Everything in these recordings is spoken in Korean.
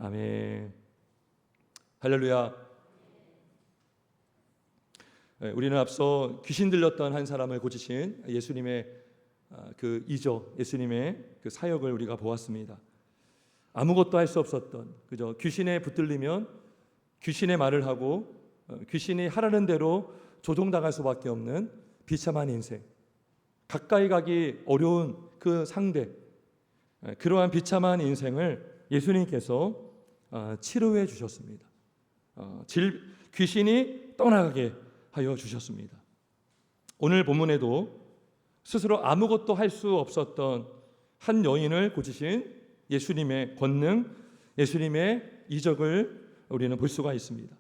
아멘. 할렐루야. 우리는 앞서 귀신 들렸던 한 사람을 고치신 예수님의 그 이적, 예수님의 그 사역을 우리가 보았습니다. 아무것도 할 수 없었던, 그저 귀신에 붙들리면 귀신의 말을 하고 귀신이 하라는 대로 조종당할 수밖에 없는 비참한 인생, 가까이 가기 어려운 그 상대, 그러한 비참한 인생을 예수님께서 치료해 주셨습니다. 귀신이 떠나가게 하여 주셨습니다. 오늘 본문에도 스스로 아무것도 할 수 없었던 한 여인을 고치신 예수님의 권능, 예수님의 이적을 우리는 볼 수가 있습니다.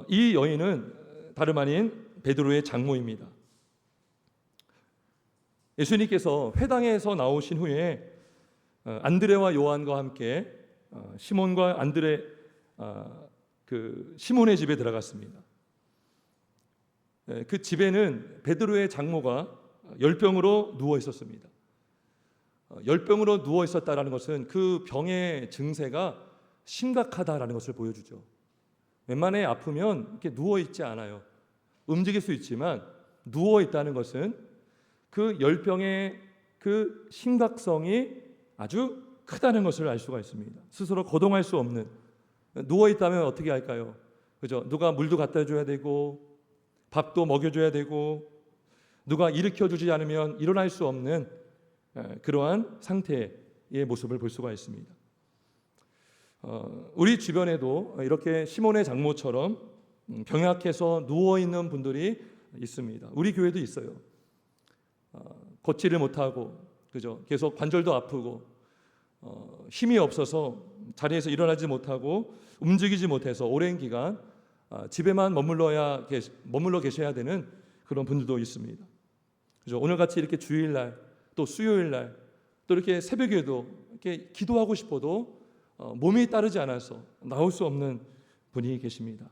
이 여인은 다름 아닌 베드로의 장모입니다. 예수님께서 회당에서 나오신 후에 안드레와 요한과 함께 시몬과 안드레 시몬의 집에 들어갔습니다. 그 집에는 베드로의 장모가 열병으로 누워 있었습니다. 열병으로 누워 있었다라는 것은 그 병의 증세가 심각하다라는 것을 보여주죠. 웬만해 아프면 이렇게 누워 있지 않아요. 움직일 수 있지만 누워 있다는 것은 그 열병의 그 심각성이 아주 크다는 것을 알 수가 있습니다. 스스로 거동할 수 없는, 누워 있다면 어떻게 할까요? 그죠? 누가 물도 갖다 줘야 되고 밥도 먹여줘야 되고 누가 일으켜 주지 않으면 일어날 수 없는 그러한 상태의 모습을 볼 수가 있습니다. 우리 주변에도 이렇게 시몬의 장모처럼 병약해서 누워 있는 분들이 있습니다. 우리 교회도 있어요. 걷지를 못하고, 그죠? 계속 관절도 아프고 힘이 없어서 자리에서 일어나지 못하고 움직이지 못해서 오랜 기간 집에만 머물러 계셔야 되는 그런 분들도 있습니다. 그죠? 오늘같이 이렇게 주일날 또 수요일날 또 이렇게 새벽에도 이렇게 기도하고 싶어도 몸이 따르지 않아서 나올 수 없는 분이 계십니다.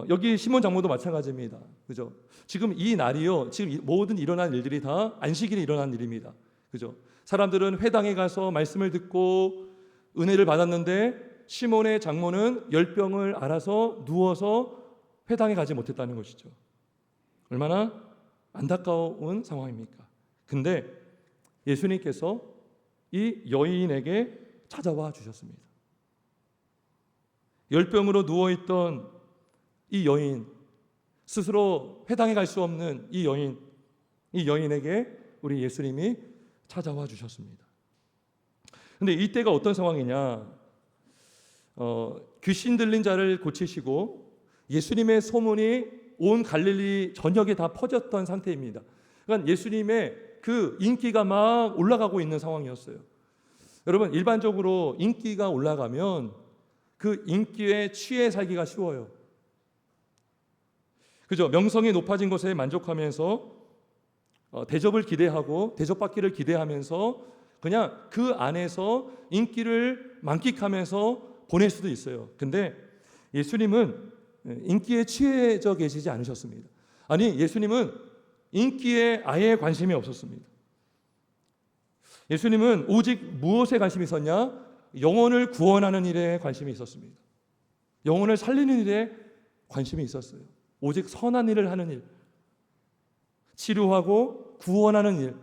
여기 시몬 장모도 마찬가지입니다. 그죠? 지금 이 날이요, 지금 모든 일어난 일들이 다 안식일에 일어난 일입니다. 그죠? 사람들은 회당에 가서 말씀을 듣고 은혜를 받았는데 시몬의 장모는 열병을 앓아서 누워서 회당에 가지 못했다는 것이죠. 얼마나 안타까운 상황입니까? 근데 예수님께서 이 여인에게 찾아와 주셨습니다. 열병으로 누워있던 이 여인, 스스로 회당에 갈 수 없는 이 여인에게 우리 예수님이 찾아와 주셨습니다. 근데 이때가 어떤 상황이냐? 귀신 들린 자를 고치시고 예수님의 소문이 온 갈릴리 전역에 다 퍼졌던 상태입니다. 그러니까 예수님의 그 인기가 막 올라가고 있는 상황이었어요. 여러분, 일반적으로 인기가 올라가면 그 인기에 취해 살기가 쉬워요. 그죠? 명성이 높아진 것에 만족하면서 대접을 기대하고 대접받기를 기대하면서 그냥 그 안에서 인기를 만끽하면서 보낼 수도 있어요. 근데 예수님은 인기에 취해져 계시지 않으셨습니다. 아니, 예수님은 인기에 아예 관심이 없었습니다. 예수님은 오직 무엇에 관심이 있었냐? 영혼을 구원하는 일에 관심이 있었습니다. 영혼을 살리는 일에 관심이 있었어요. 오직 선한 일을 하는 일, 치료하고 구원하는 일,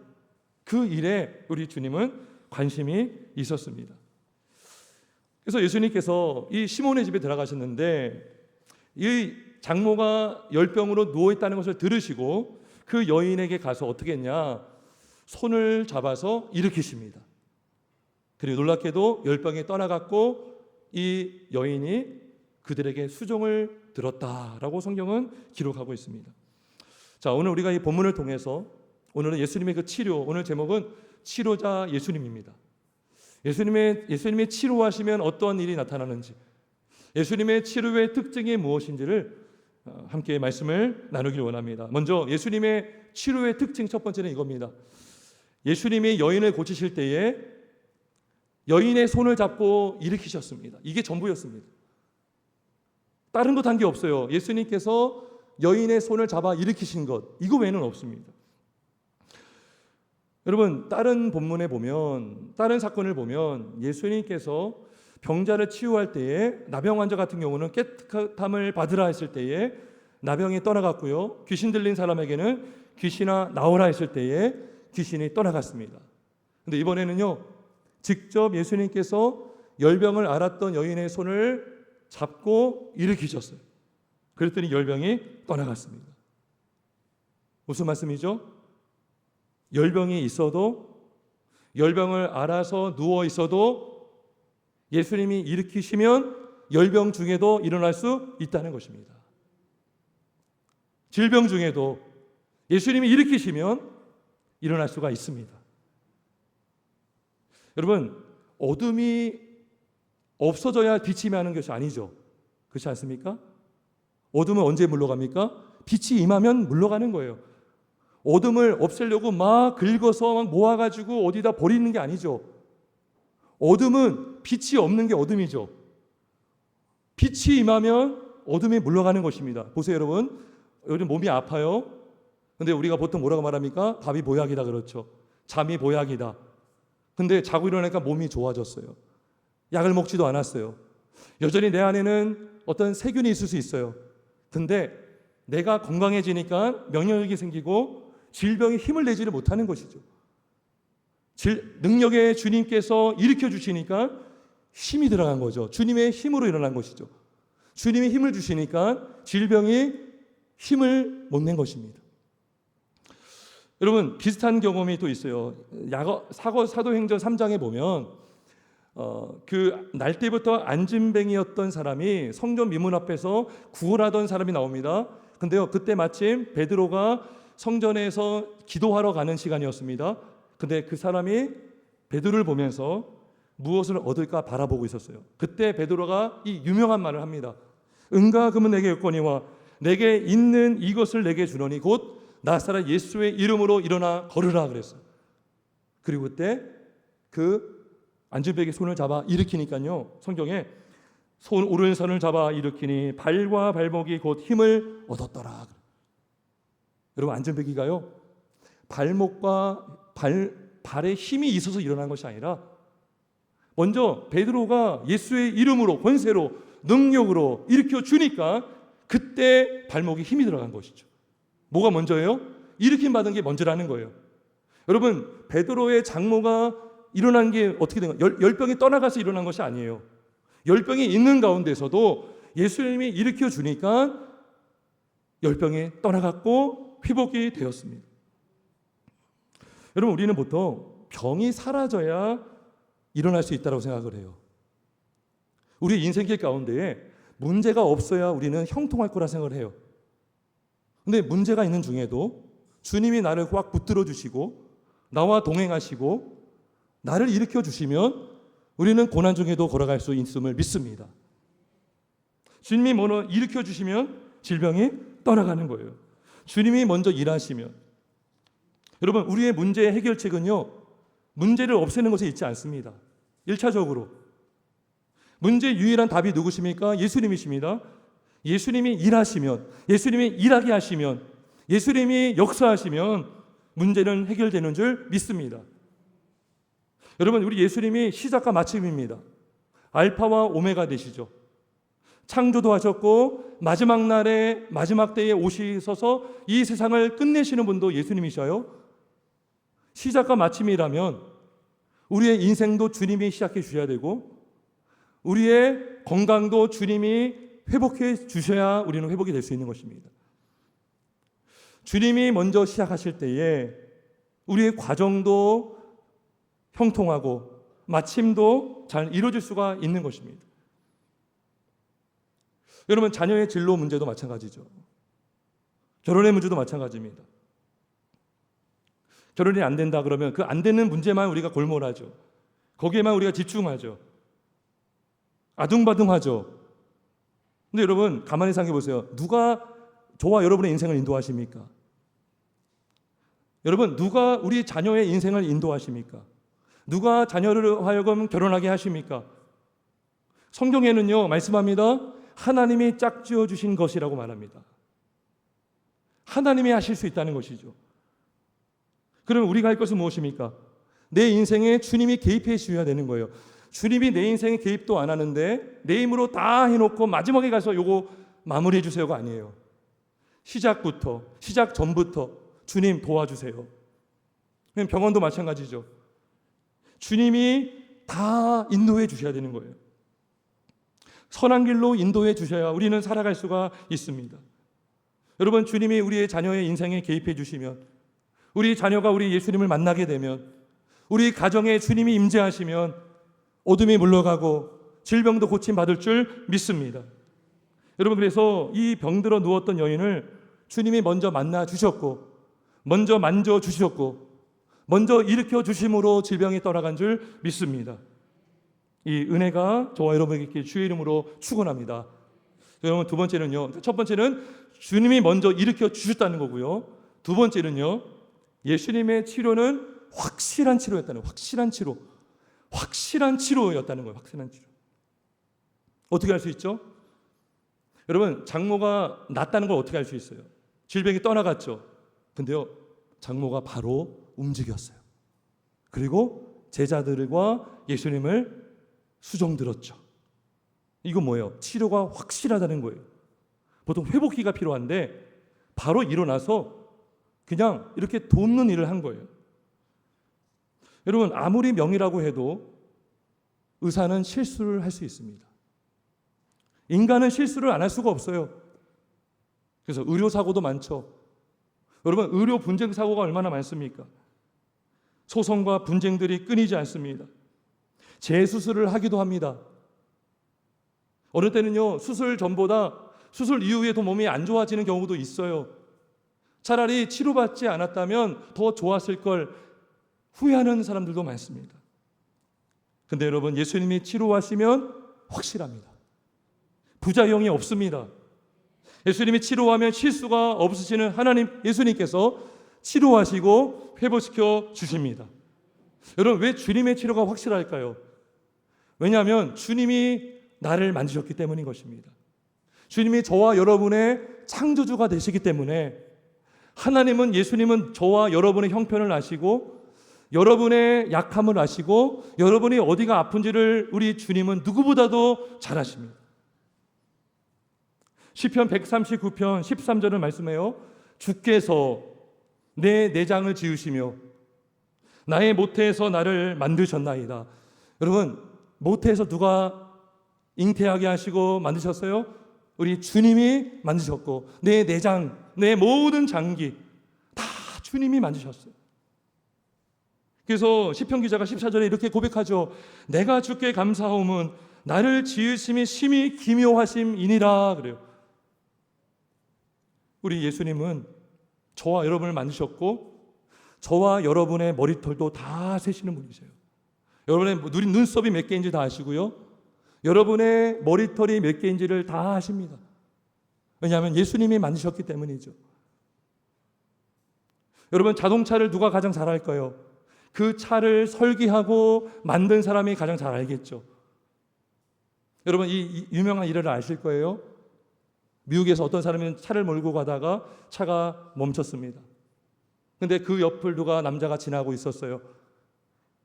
그 일에 우리 주님은 관심이 있었습니다. 그래서 예수님께서 이 시몬의 집에 들어가셨는데 이 장모가 열병으로 누워있다는 것을 들으시고 그 여인에게 가서 어떻게 했냐? 손을 잡아서 일으키십니다. 그리고 놀랍게도 열병이 떠나갔고 이 여인이 그들에게 수종을 들었다라고 성경은 기록하고 있습니다. 자, 오늘 우리가 이 본문을 통해서 오늘은 예수님의 그 치료, 오늘 제목은 치료자 예수님입니다. 예수님의 치료하시면 어떤 일이 나타나는지, 예수님의 치료의 특징이 무엇인지를 함께 말씀을 나누길 원합니다. 먼저 예수님의 치료의 특징 첫 번째는 이겁니다. 예수님이 여인을 고치실 때에 여인의 손을 잡고 일으키셨습니다. 이게 전부였습니다. 다른 것 한 게 없어요. 예수님께서 여인의 손을 잡아 일으키신 것, 이거 외에는 없습니다. 여러분, 다른 본문에 보면, 다른 사건을 보면 예수님께서 병자를 치유할 때에 나병 환자 같은 경우는 깨끗함을 받으라 했을 때에 나병이 떠나갔고요. 귀신 들린 사람에게는 귀신아 나오라 했을 때에 귀신이 떠나갔습니다. 근데 이번에는요, 직접 예수님께서 열병을 앓았던 여인의 손을 잡고 일으키셨어요. 그랬더니 열병이 떠나갔습니다. 무슨 말씀이죠? 열병이 있어도, 열병을 앓아서 누워 있어도 예수님이 일으키시면 열병 중에도 일어날 수 있다는 것입니다. 질병 중에도 예수님이 일으키시면 일어날 수가 있습니다. 여러분, 어둠이 없어져야 빛이 임하는 것이 아니죠. 그렇지 않습니까? 어둠은 언제 물러갑니까? 빛이 임하면 물러가는 거예요. 어둠을 없애려고 막 긁어서 막 모아가지고 어디다 버리는 게 아니죠. 어둠은 빛이 없는 게 어둠이죠. 빛이 임하면 어둠이 물러가는 것입니다. 보세요, 여러분. 요즘 몸이 아파요. 근데 우리가 보통 뭐라고 말합니까? 밥이 보약이다 그렇죠. 잠이 보약이다. 근데 자고 일어나니까 몸이 좋아졌어요. 약을 먹지도 않았어요. 여전히 내 안에는 어떤 세균이 있을 수 있어요. 근데 내가 건강해지니까 면역력이 생기고 질병이 힘을 내지를 못하는 것이죠. 능력의 주님께서 일으켜 주시니까 힘이 들어간 거죠. 주님의 힘으로 일어난 것이죠. 주님이 힘을 주시니까 질병이 힘을 못 낸 것입니다. 여러분, 비슷한 경험이 또 있어요. 사도행전 3장에 보면 그 날 때부터 안진뱅이였던 사람이 성전 미문 앞에서 구걸하던 사람이 나옵니다. 근데요, 그때 마침 베드로가 성전에서 기도하러 가는 시간이었습니다. 근데 그 사람이 베드로를 보면서 무엇을 얻을까 바라보고 있었어요. 그때 베드로가 이 유명한 말을 합니다. 은과 금은 내게 없거니와 내게 있는 이것을 내게 주노니 곧 나사렛 예수의 이름으로 일어나 걸으라 그랬어요. 그리고 그때 그 안진뱅이 손을 잡아 일으키니까요, 성경에 오른손을 잡아 일으키니 발과 발목이 곧 힘을 얻었더라. 여러분, 안진뱅이가요, 발목과 발에 힘이 있어서 일어난 것이 아니라 먼저 베드로가 예수의 이름으로 권세로 능력으로 일으켜 주니까 그때 발목에 힘이 들어간 것이죠. 뭐가 먼저예요? 일으킴 받은 게 먼저라는 거예요. 여러분, 베드로의 장모가 일어난 게 어떻게 된 거예요? 열병이 떠나가서 일어난 것이 아니에요. 열병이 있는 가운데서도 예수님이 일으켜 주니까 열병이 떠나갔고 회복이 되었습니다. 여러분, 우리는 보통 병이 사라져야 일어날 수 있다고 생각을 해요. 우리 인생길 가운데에 문제가 없어야 우리는 형통할 거라 생각을 해요. 근데 문제가 있는 중에도 주님이 나를 꽉 붙들어 주시고 나와 동행하시고 나를 일으켜 주시면 우리는 고난 중에도 걸어갈 수 있음을 믿습니다. 주님이 먼저 일으켜 주시면 질병이 떠나가는 거예요. 주님이 먼저 일하시면. 여러분, 우리의 문제의 해결책은요, 문제를 없애는 것에 있지 않습니다. 1차적으로 문제의 유일한 답이 누구십니까? 예수님이십니다. 예수님이 일하시면, 예수님이 일하게 하시면, 예수님이 역사하시면 문제는 해결되는 줄 믿습니다. 여러분, 우리 예수님이 시작과 마침입니다. 알파와 오메가 되시죠. 창조도 하셨고 마지막 날에 마지막 때에 오시셔서 이 세상을 끝내시는 분도 예수님이셔요. 시작과 마침이라면 우리의 인생도 주님이 시작해 주셔야 되고 우리의 건강도 주님이 회복해 주셔야 우리는 회복이 될 수 있는 것입니다. 주님이 먼저 시작하실 때에 우리의 과정도 형통하고 마침도 잘 이루어질 수가 있는 것입니다. 여러분, 자녀의 진로 문제도 마찬가지죠. 결혼의 문제도 마찬가지입니다. 결혼이 안 된다 그러면 그 안 되는 문제만 우리가 골몰하죠. 거기에만 우리가 집중하죠. 아둥바둥하죠. 근데 여러분, 가만히 생각해 보세요. 누가 저와 여러분의 인생을 인도하십니까? 여러분, 누가 우리 자녀의 인생을 인도하십니까? 누가 자녀를 하여금 결혼하게 하십니까? 성경에는요, 말씀합니다. 하나님이 짝지어 주신 것이라고 말합니다. 하나님이 하실 수 있다는 것이죠. 그러면 우리가 할 것은 무엇입니까? 내 인생에 주님이 개입해 주셔야 되는 거예요. 주님이 내 인생에 개입도 안 하는데 내 힘으로 다 해놓고 마지막에 가서 요거 마무리해 주세요가 아니에요. 시작 전부터 주님 도와주세요. 병원도 마찬가지죠. 주님이 다 인도해 주셔야 되는 거예요. 선한 길로 인도해 주셔야 우리는 살아갈 수가 있습니다. 여러분, 주님이 우리의 자녀의 인생에 개입해 주시면, 우리 자녀가 우리 예수님을 만나게 되면, 우리 가정에 주님이 임재하시면 어둠이 물러가고 질병도 고침받을 줄 믿습니다. 여러분, 그래서 이 병들어 누웠던 여인을 주님이 먼저 만나 주셨고, 먼저 만져 주셨고, 먼저 일으켜 주심으로 질병이 떠나간 줄 믿습니다. 이 은혜가 저와 여러분에게 주의 이름으로 축원합니다. 여러분, 두 번째는요, 첫 번째는 주님이 먼저 일으켜 주셨다는 거고요. 두 번째는요, 예수님의 치료는 확실한 치료였다는 거예요. 확실한 치료였다는 거예요. 확실한 치료. 어떻게 알 수 있죠? 여러분, 장모가 낫다는 걸 어떻게 알 수 있어요? 질병이 떠나갔죠. 근데요, 장모가 바로 움직였어요. 그리고 제자들과 예수님을 수종들었죠. 이건 뭐예요? 치료가 확실하다는 거예요. 보통 회복기가 필요한데 바로 일어나서 그냥 이렇게 돕는 일을 한 거예요. 여러분, 아무리 명의라고 해도 의사는 실수를 할 수 있습니다. 인간은 실수를 안 할 수가 없어요. 그래서 의료사고도 많죠. 여러분, 의료 분쟁 사고가 얼마나 많습니까? 소송과 분쟁들이 끊이지 않습니다. 재수술을 하기도 합니다. 어느 때는요, 수술 전보다 수술 이후에 더 몸이 안 좋아지는 경우도 있어요. 차라리 치료받지 않았다면 더 좋았을 걸 후회하는 사람들도 많습니다. 근데 여러분, 예수님이 치료하시면 확실합니다. 부작용이 없습니다. 예수님이 치료하면 실수가 없으시는 하나님, 예수님께서 치료하시고 회복시켜 주십니다. 여러분, 왜 주님의 치료가 확실할까요? 왜냐하면 주님이 나를 만지셨기 때문인 것입니다. 주님이 저와 여러분의 창조주가 되시기 때문에, 하나님은, 예수님은 저와 여러분의 형편을 아시고 여러분의 약함을 아시고 여러분이 어디가 아픈지를 우리 주님은 누구보다도 잘 아십니다. 시편 139편 13절을 말씀해요. 주께서 내 내장을 지으시며 나의 모태에서 나를 만드셨나이다. 여러분, 모태에서 누가 잉태하게 하시고 만드셨어요? 우리 주님이 만드셨고, 내 내장, 내 모든 장기 다 주님이 만드셨어요. 그래서 시편 기자가 14절에 이렇게 고백하죠. 내가 주께 감사하오면 나를 지으심이 심히 기묘하심이니라. 그래요. 우리 예수님은 저와 여러분을 만드셨고 저와 여러분의 머리털도 다 세시는 분이세요. 여러분의 눈썹이 몇 개인지 다 아시고요, 여러분의 머리털이 몇 개인지를 다 아십니다. 왜냐하면 예수님이 만드셨기 때문이죠. 여러분, 자동차를 누가 가장 잘 알까요? 그 차를 설계하고 만든 사람이 가장 잘 알겠죠. 여러분, 이 유명한 일화를 아실 거예요. 미국에서 어떤 사람이 차를 몰고 가다가 차가 멈췄습니다. 근데 그 옆을 누가 남자가 지나고 있었어요.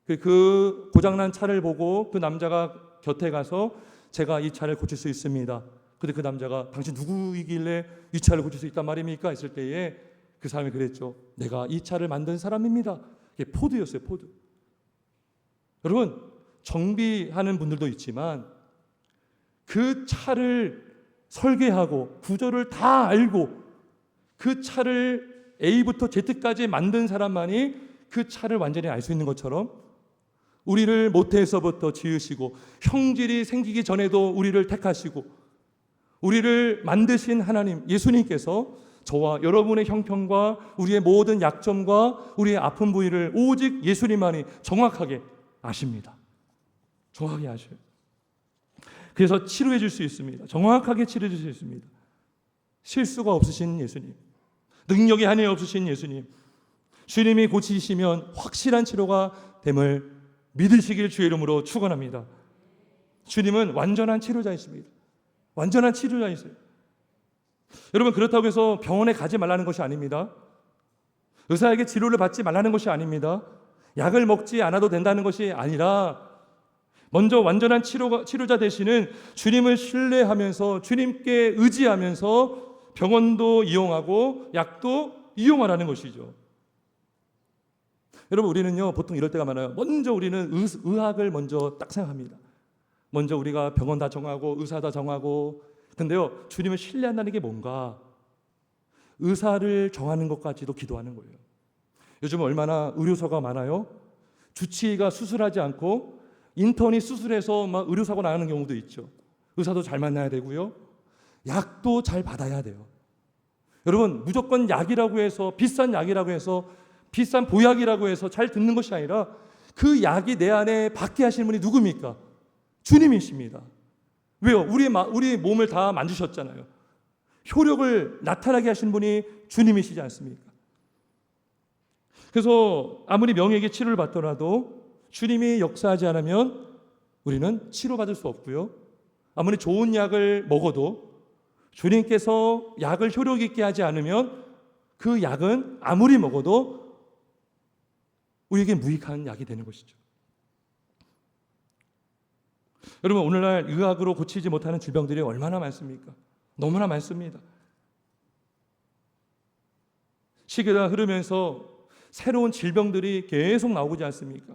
그 고장난 차를 보고 그 남자가 곁에 가서 제가 이 차를 고칠 수 있습니다. 근데 그 남자가 당신 누구이길래 이 차를 고칠 수 있단 말입니까? 했을 때에 그 사람이 그랬죠. 내가 이 차를 만든 사람입니다. 이게 포드였어요. 포드. 여러분, 정비하는 분들도 있지만 그 차를 설계하고 구조를 다 알고 그 차를 A부터 Z까지 만든 사람만이 그 차를 완전히 알 수 있는 것처럼 우리를 모태에서부터 지으시고 형질이 생기기 전에도 우리를 택하시고 우리를 만드신 하나님, 예수님께서 저와 여러분의 형편과 우리의 모든 약점과 우리의 아픈 부위를 오직 예수님만이 정확하게 아십니다. 정확하게 아셔요. 그래서 치료해 줄 수 있습니다. 정확하게 치료해 줄 수 있습니다. 실수가 없으신 예수님, 능력이 한이 없으신 예수님, 주님이 고치시면 확실한 치료가 됨을 믿으시길 주의 이름으로 축원합니다. 주님은 완전한 치료자이십니다. 완전한 치료자이세요. 여러분, 그렇다고 해서 병원에 가지 말라는 것이 아닙니다. 의사에게 치료를 받지 말라는 것이 아닙니다. 약을 먹지 않아도 된다는 것이 아니라 먼저 완전한 치료자 되시는 주님을 신뢰하면서 주님께 의지하면서 병원도 이용하고 약도 이용하라는 것이죠. 여러분, 우리는요 보통 이럴 때가 많아요. 먼저 우리는 의학을 먼저 딱 생각합니다. 먼저 우리가 병원 다 정하고 의사 다 정하고. 근데요, 주님을 신뢰한다는 게 뭔가? 의사를 정하는 것까지도 기도하는 거예요. 요즘 얼마나 의료사가 많아요. 주치의가 수술하지 않고 인턴이 수술해서 막 의료사고 나는 경우도 있죠. 의사도 잘 만나야 되고요, 약도 잘 받아야 돼요. 여러분, 무조건 약이라고 해서, 비싼 약이라고 해서, 비싼 보약이라고 해서 잘 듣는 것이 아니라 그 약이 내 안에 받게 하시는 분이 누굽니까? 주님이십니다. 왜요? 우리 몸을 다 만지셨잖아요. 효력을 나타나게 하신 분이 주님이시지 않습니까? 그래서 아무리 명예에게 치료를 받더라도 주님이 역사하지 않으면 우리는 치료받을 수 없고요, 아무리 좋은 약을 먹어도 주님께서 약을 효력 있게 하지 않으면 그 약은 아무리 먹어도 우리에게 무익한 약이 되는 것이죠. 여러분, 오늘날 의학으로 고치지 못하는 질병들이 얼마나 많습니까? 너무나 많습니다. 시기가 흐르면서 새로운 질병들이 계속 나오지 않습니까?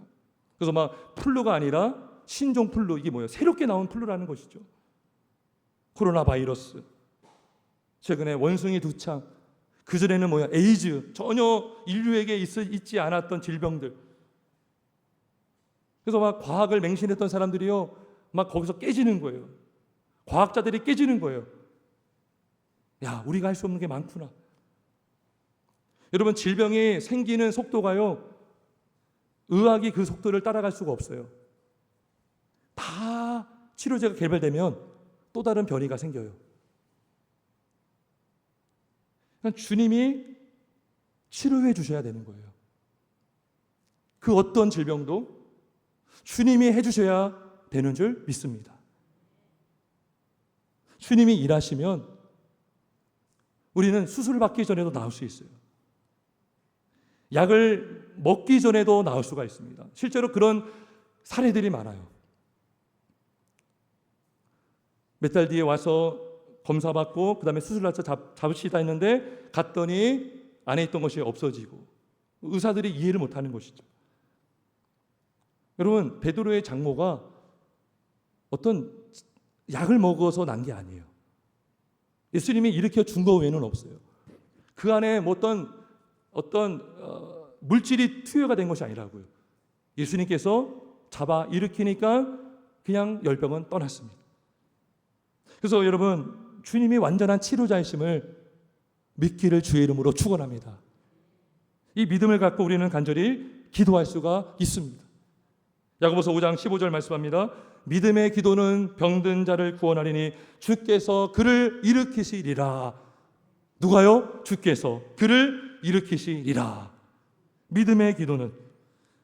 그래서 막 플루가 아니라 신종 플루, 이게 뭐예요? 새롭게 나온 플루라는 것이죠. 코로나 바이러스, 최근에 원숭이 두창, 그전에는 뭐야? 에이즈, 전혀 인류에게 있지 않았던 질병들. 그래서 막 과학을 맹신했던 사람들이요, 막 거기서 깨지는 거예요. 과학자들이 깨지는 거예요. 야, 우리가 할 수 없는 게 많구나. 여러분, 질병이 생기는 속도가요, 의학이 그 속도를 따라갈 수가 없어요. 다 치료제가 개발되면 또 다른 변이가 생겨요. 그러니까 주님이 치료해 주셔야 되는 거예요. 그 어떤 질병도 주님이 해주셔야 되는 줄 믿습니다. 주님이 일하시면 우리는 수술을 받기 전에도 나을 수 있어요. 약을 먹기 전에도 나을 수가 있습니다. 실제로 그런 사례들이 많아요. 몇 달 뒤에 와서 검사받고 그 다음에 수술날짜 잡으시다 했는데 갔더니 안에 있던 것이 없어지고, 의사들이 이해를 못하는 것이죠. 여러분, 베드로의 장모가 어떤 약을 먹어서 난 게 아니에요. 예수님이 일으켜 준 거 외에는 없어요. 그 안에 뭐 어떤 물질이 투여가 된 것이 아니라고요. 예수님께서 잡아 일으키니까 그냥 열병은 떠났습니다. 그래서 여러분, 주님이 완전한 치료자이심을 믿기를 주의 이름으로 축원합니다. 이 믿음을 갖고 우리는 간절히 기도할 수가 있습니다. 야고보서 5장 15절 말씀합니다. 믿음의 기도는 병든 자를 구원하리니 주께서 그를 일으키시리라. 누가요? 주께서 그를 일으키시리라. 믿음의 기도는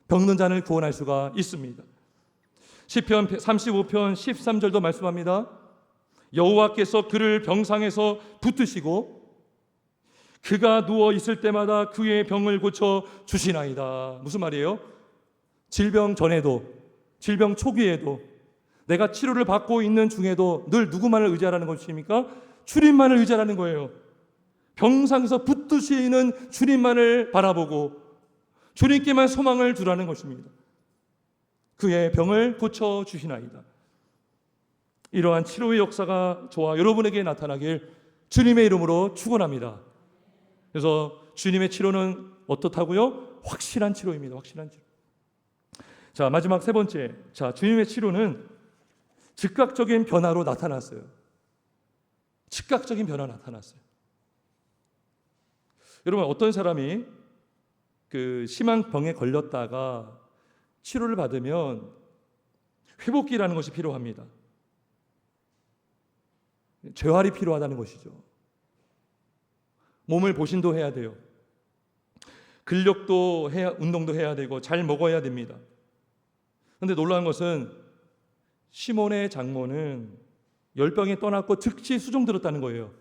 병든 자를 구원할 수가 있습니다. 시편 35편 13절도 말씀합니다. 여호와께서 그를 병상에서 붙드시고 그가 누워 있을 때마다 그의 병을 고쳐 주시나이다. 무슨 말이에요? 질병 전에도, 질병 초기에도, 내가 치료를 받고 있는 중에도 늘 누구만을 의지하라는 것입니까? 주님만을 의지하라는 거예요. 병상에서 붙드시는 주님만을 바라보고 주님께만 소망을 두라는 것입니다. 그의 병을 고쳐 주시나이다. 이러한 치료의 역사가 저와 여러분에게 나타나길 주님의 이름으로 축원합니다. 그래서 주님의 치료는 어떻다고요? 확실한 치료입니다. 확실한 치료. 자, 마지막 세 번째. 자, 주님의 치료는 즉각적인 변화로 나타났어요. 즉각적인 변화 나타났어요. 여러분, 어떤 사람이 그 심한 병에 걸렸다가 치료를 받으면 회복기라는 것이 필요합니다. 재활이 필요하다는 것이죠. 몸을 보신도 해야 돼요. 근력도 해야, 운동도 해야 되고 잘 먹어야 됩니다. 그런데 놀라운 것은 시몬의 장모는 열병이 떠났고 즉시 수종 들었다는 거예요.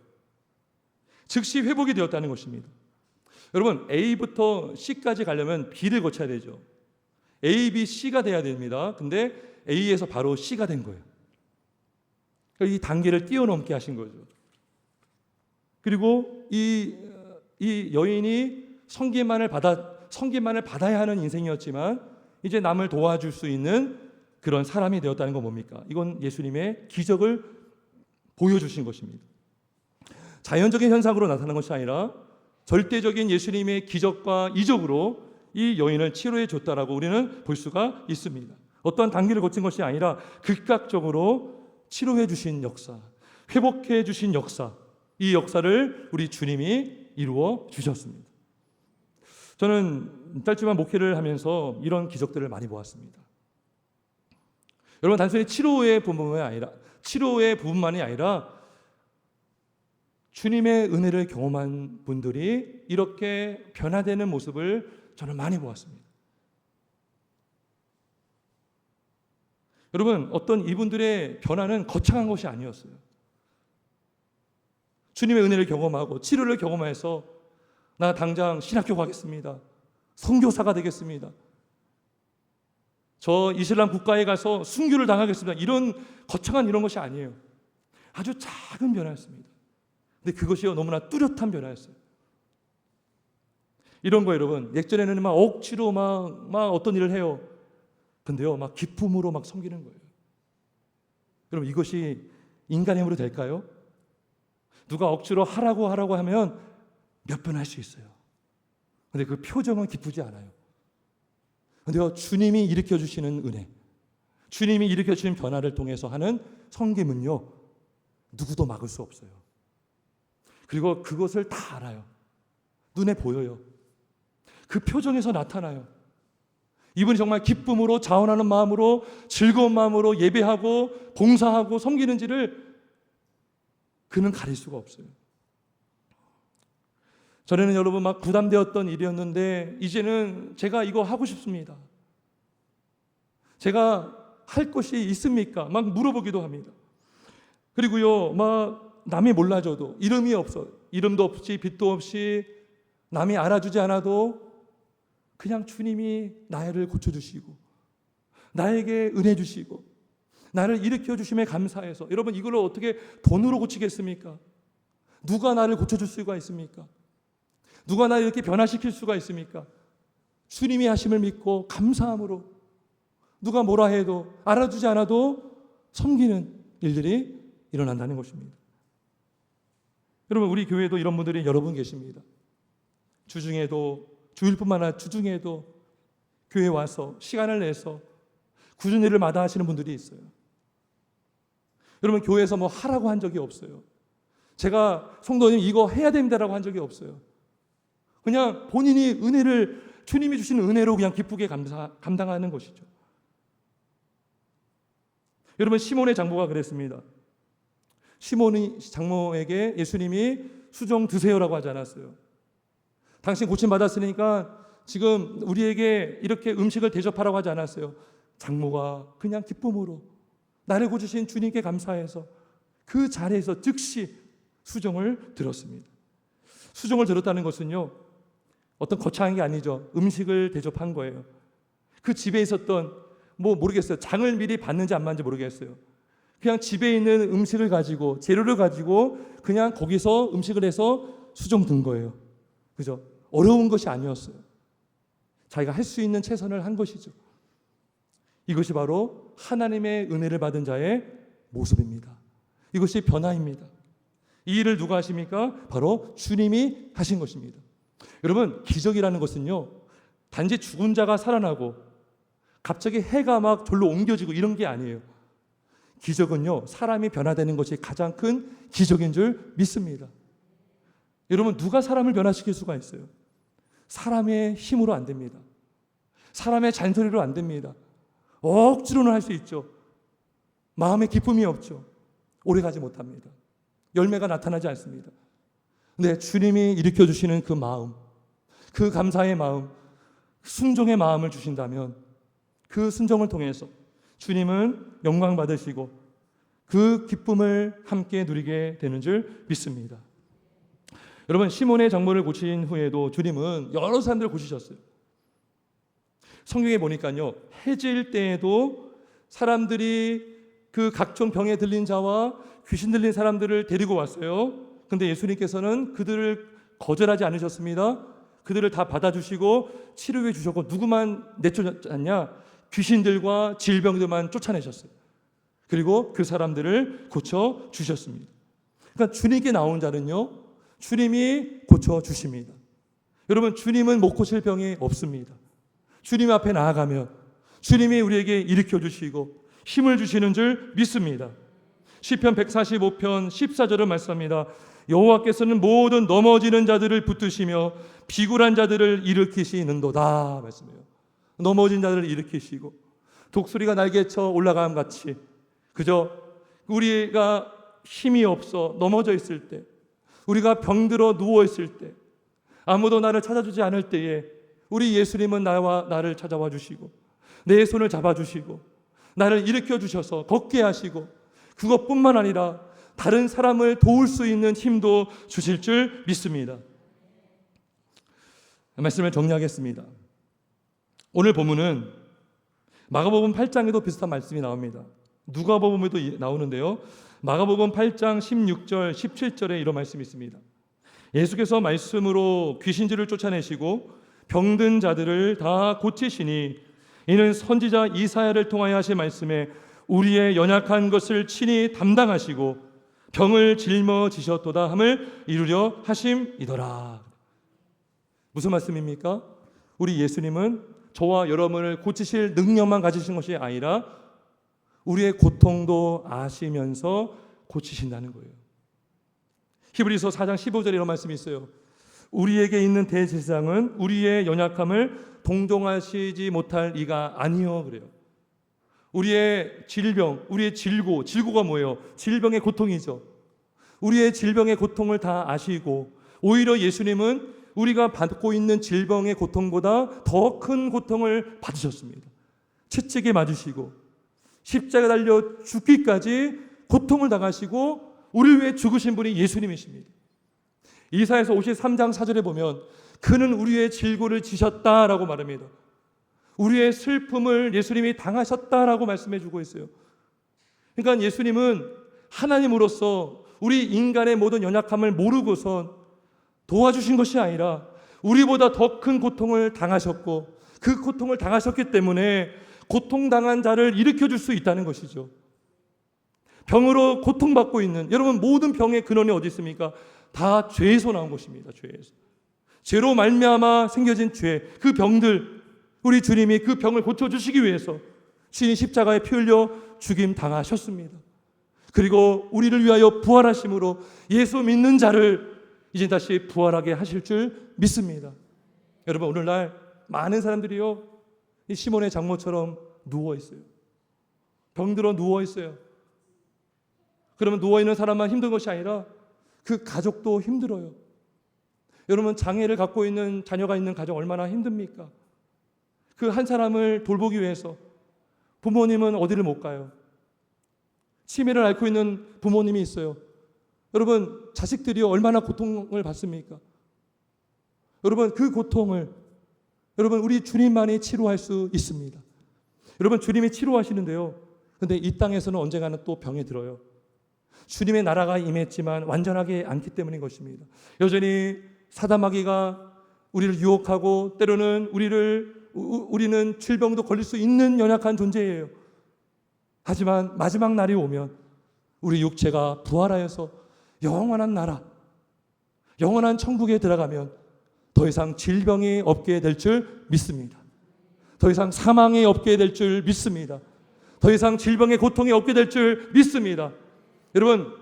즉시 회복이 되었다는 것입니다. 여러분, A부터 C까지 가려면 B를 거쳐야 되죠. A, B, C가 돼야 됩니다. 근데 A에서 바로 C가 된 거예요. 이 단계를 뛰어넘게 하신 거죠. 그리고 이 여인이 섬김만을 받아야 하는 인생이었지만 이제 남을 도와줄 수 있는 그런 사람이 되었다는 건 뭡니까? 이건 예수님의 기적을 보여주신 것입니다. 자연적인 현상으로 나타난 것이 아니라 절대적인 예수님의 기적과 이적으로 이 여인을 치료해 줬다라고 우리는 볼 수가 있습니다. 어떠한 단계를 거친 것이 아니라 즉각적으로 치료해 주신 역사, 회복해 주신 역사, 이 역사를 우리 주님이 이루어 주셨습니다. 저는 짧지만 목회를 하면서 이런 기적들을 많이 보았습니다. 여러분, 단순히 치료의 부분만이 아니라 주님의 은혜를 경험한 분들이 이렇게 변화되는 모습을 저는 많이 보았습니다. 여러분, 어떤 이분들의 변화는 거창한 것이 아니었어요. 주님의 은혜를 경험하고 치료를 경험해서 나 당장 신학교 가겠습니다. 선교사가 되겠습니다. 저 이슬람 국가에 가서 순교를 당하겠습니다. 이런 거창한 이런 것이 아니에요. 아주 작은 변화였습니다. 근데 그것이 너무나 뚜렷한 변화였어요. 이런 거 여러분, 예전에는 막 억지로 막 어떤 일을 해요. 근데요, 막 기쁨으로 막 섬기는 거예요. 여러분, 이것이 인간의 힘으로 될까요? 누가 억지로 하라고 하면 몇 번 할 수 있어요. 근데 그 표정은 기쁘지 않아요. 근데요, 주님이 일으켜 주시는 은혜, 주님이 일으켜 주시는 변화를 통해서 하는 섬김은요, 누구도 막을 수 없어요. 그리고 그것을 다 알아요. 눈에 보여요. 그 표정에서 나타나요. 이분이 정말 기쁨으로, 자원하는 마음으로, 즐거운 마음으로 예배하고 봉사하고 섬기는지를 그는 가릴 수가 없어요. 전에는 여러분 막 부담되었던 일이었는데 이제는 제가 이거 하고 싶습니다. 제가 할 것이 있습니까? 막 물어보기도 합니다. 그리고요, 막 남이 몰라줘도 이름도 없이 빛도 없이 남이 알아주지 않아도 그냥 주님이 나를 고쳐주시고 나에게 은혜 주시고 나를 일으켜 주심에 감사해서, 여러분 이걸 어떻게 돈으로 고치겠습니까? 누가 나를 고쳐줄 수가 있습니까? 누가 나를 이렇게 변화시킬 수가 있습니까? 주님이 하심을 믿고 감사함으로 누가 뭐라 해도 알아주지 않아도 섬기는 일들이 일어난다는 것입니다. 여러분, 우리 교회에도 이런 분들이 여러 분 계십니다. 주중에도, 주일뿐만 아니라 주중에도 교회에 와서 시간을 내서 굳은 일을 마다하시는 분들이 있어요. 여러분, 교회에서 뭐 하라고 한 적이 없어요. 제가 성도님 이거 해야 됩니다라고 한 적이 없어요. 그냥 본인이 주님이 주시는 은혜로 그냥 기쁘게 감당하는 것이죠. 여러분, 시몬의 장모가 그랬습니다. 시몬이 장모에게 예수님이 수종 드세요라고 하지 않았어요. 당신 고침받았으니까 지금 우리에게 이렇게 음식을 대접하라고 하지 않았어요. 장모가 그냥 기쁨으로 나를 고치신 주님께 감사해서 그 자리에서 즉시 수종을 들었습니다. 수종을 들었다는 것은요, 어떤 거창한 게 아니죠. 음식을 대접한 거예요. 그 집에 있었던 모르겠어요. 장을 미리 받는지 안 받는지 모르겠어요. 그냥 집에 있는 음식을 가지고, 재료를 가지고 그냥 거기서 음식을 해서 수종 든 거예요. 그죠? 어려운 것이 아니었어요. 자기가 할 수 있는 최선을 한 것이죠. 이것이 바로 하나님의 은혜를 받은 자의 모습입니다. 이것이 변화입니다. 이 일을 누가 하십니까? 바로 주님이 하신 것입니다. 여러분, 기적이라는 것은요, 단지 죽은 자가 살아나고 갑자기 해가 막 절로 옮겨지고 이런 게 아니에요. 기적은요, 사람이 변화되는 것이 가장 큰 기적인 줄 믿습니다. 여러분, 누가 사람을 변화시킬 수가 있어요? 사람의 힘으로 안 됩니다. 사람의 잔소리로 안 됩니다. 억지로는 할 수 있죠. 마음에 기쁨이 없죠. 오래가지 못합니다. 열매가 나타나지 않습니다. 근데 주님이 일으켜 주시는 그 마음, 그 감사의 마음, 순종의 마음을 주신다면 그 순종을 통해서 주님은 영광 받으시고 그 기쁨을 함께 누리게 되는 줄 믿습니다. 여러분, 시몬의 장모를 고친 후에도 주님은 여러 사람들을 고치셨어요. 성경에 보니까요, 해질 때에도 사람들이 그 각종 병에 들린 자와 귀신 들린 사람들을 데리고 왔어요. 근데 예수님께서는 그들을 거절하지 않으셨습니다. 그들을 다 받아주시고 치료해 주셨고, 누구만 내쫓았냐? 귀신들과 질병들만 쫓아내셨어요. 그리고 그 사람들을 고쳐 주셨습니다. 그러니까 주님께 나온 자는요, 주님이 고쳐 주십니다. 여러분, 주님은 못 고칠 병이 없습니다. 주님 앞에 나아가면 주님이 우리에게 일으켜 주시고 힘을 주시는 줄 믿습니다. 시편 145편 14절은 말씀합니다. 여호와께서는 모든 넘어지는 자들을 붙드시며 비굴한 자들을 일으키시는도다 말씀해요. 넘어진 자들을 일으키시고 독수리가 날개쳐 올라감 같이, 그저 우리가 힘이 없어 넘어져 있을 때, 우리가 병들어 누워 있을 때, 아무도 나를 찾아주지 않을 때에 우리 예수님은 나와 나를 찾아와 주시고 내 손을 잡아주시고 나를 일으켜 주셔서 걷게 하시고, 그것뿐만 아니라 다른 사람을 도울 수 있는 힘도 주실 줄 믿습니다. 말씀을 정리하겠습니다. 오늘 본문은 마가복음 8장에도 비슷한 말씀이 나옵니다. 누가복음에도 나오는데요, 마가복음 8장 16절 17절에 이런 말씀이 있습니다. 예수께서 말씀으로 귀신들을 쫓아내시고 병든 자들을 다 고치시니 이는 선지자 이사야를 통하여 하신 말씀에 우리의 연약한 것을 친히 담당하시고 병을 짊어지셨도다 함을 이루려 하심이더라. 무슨 말씀입니까? 우리 예수님은 저와 여러분을 고치실 능력만 가지신 것이 아니라 우리의 고통도 아시면서 고치신다는 거예요. 히브리서 4장 15절에 이런 말씀이 있어요. 우리에게 있는 대제사장은 우리의 연약함을 동정하시지 못할 이가 아니요 그래요. 우리의 질병, 우리의 질고가 뭐예요? 질병의 고통이죠. 우리의 질병의 고통을 다 아시고, 오히려 예수님은 우리가 받고 있는 질병의 고통보다 더 큰 고통을 받으셨습니다. 채찍에 맞으시고 십자가에 달려 죽기까지 고통을 당하시고 우리를 위해 죽으신 분이 예수님이십니다. 이사야서 53장 4절에 보면 그는 우리의 질고를 지셨다라고 말합니다. 우리의 슬픔을 예수님이 당하셨다라고 말씀해 주고 있어요. 그러니까 예수님은 하나님으로서 우리 인간의 모든 연약함을 모르고선 도와주신 것이 아니라 우리보다 더 큰 고통을 당하셨고, 그 고통을 당하셨기 때문에 고통당한 자를 일으켜 줄 수 있다는 것이죠. 병으로 고통받고 있는 여러분, 모든 병의 근원이 어디 있습니까? 다 죄에서 나온 것입니다. 죄에서. 죄로 말미암아 생겨진 죄, 그 병들, 우리 주님이 그 병을 고쳐주시기 위해서 신이 십자가에 피 흘려 죽임 당하셨습니다. 그리고 우리를 위하여 부활하심으로 예수 믿는 자를 이제 다시 부활하게 하실 줄 믿습니다. 여러분, 오늘날 많은 사람들이요, 이 시몬의 장모처럼 누워 있어요. 병들어 누워 있어요. 그러면 누워 있는 사람만 힘든 것이 아니라 그 가족도 힘들어요. 여러분, 장애를 갖고 있는 자녀가 있는 가정 얼마나 힘듭니까? 그 한 사람을 돌보기 위해서 부모님은 어디를 못 가요. 치매를 앓고 있는 부모님이 있어요. 여러분, 자식들이 얼마나 고통을 받습니까? 여러분, 그 고통을 여러분, 우리 주님만이 치료할 수 있습니다. 여러분, 주님이 치료하시는데요, 근데 이 땅에서는 언젠가는 또 병에 들어요. 주님의 나라가 임했지만 완전하게 않기 때문인 것입니다. 여전히 사단마귀가 우리를 유혹하고, 때로는 우리는 질병도 걸릴 수 있는 연약한 존재예요. 하지만 마지막 날이 오면 우리 육체가 부활하여서 영원한 나라, 영원한 천국에 들어가면 더 이상 질병이 없게 될 줄 믿습니다. 더 이상 사망이 없게 될 줄 믿습니다. 더 이상 질병의 고통이 없게 될 줄 믿습니다. 여러분,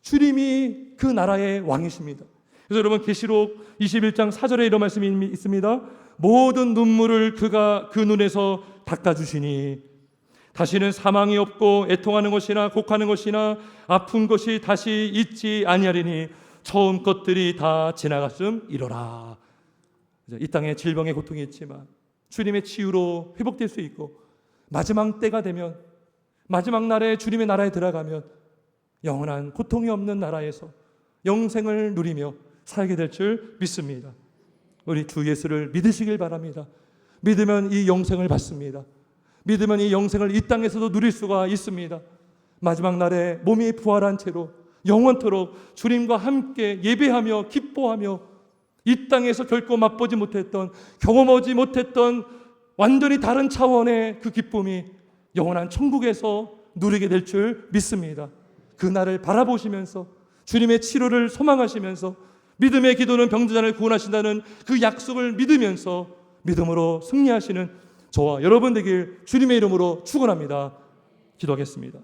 주님이 그 나라의 왕이십니다. 그래서 여러분, 계시록 21장 4절에 이런 말씀이 있습니다. 모든 눈물을 그가 그 눈에서 닦아주시니 다시는 사망이 없고 애통하는 것이나 곡하는 것이나 아픈 것이 다시 있지 아니하리니 처음 것들이 다 지나갔음이로라. 이 땅에 질병의 고통이 있지만 주님의 치유로 회복될 수 있고, 마지막 때가 되면, 마지막 날에 주님의 나라에 들어가면 영원한 고통이 없는 나라에서 영생을 누리며 살게 될 줄 믿습니다. 우리 주 예수를 믿으시길 바랍니다. 믿으면 이 영생을 받습니다. 믿으면 이 영생을 이 땅에서도 누릴 수가 있습니다. 마지막 날에 몸이 부활한 채로 영원토록 주님과 함께 예배하며 기뻐하며 이 땅에서 결코 맛보지 못했던, 경험하지 못했던 완전히 다른 차원의 그 기쁨이 영원한 천국에서 누리게 될 줄 믿습니다. 그 날을 바라보시면서 주님의 치료를 소망하시면서 믿음의 기도는 병자를 구원하신다는 그 약속을 믿으면서 믿음으로 승리하시는 저와 여러분 되길 주님의 이름으로 축원합니다. 기도하겠습니다.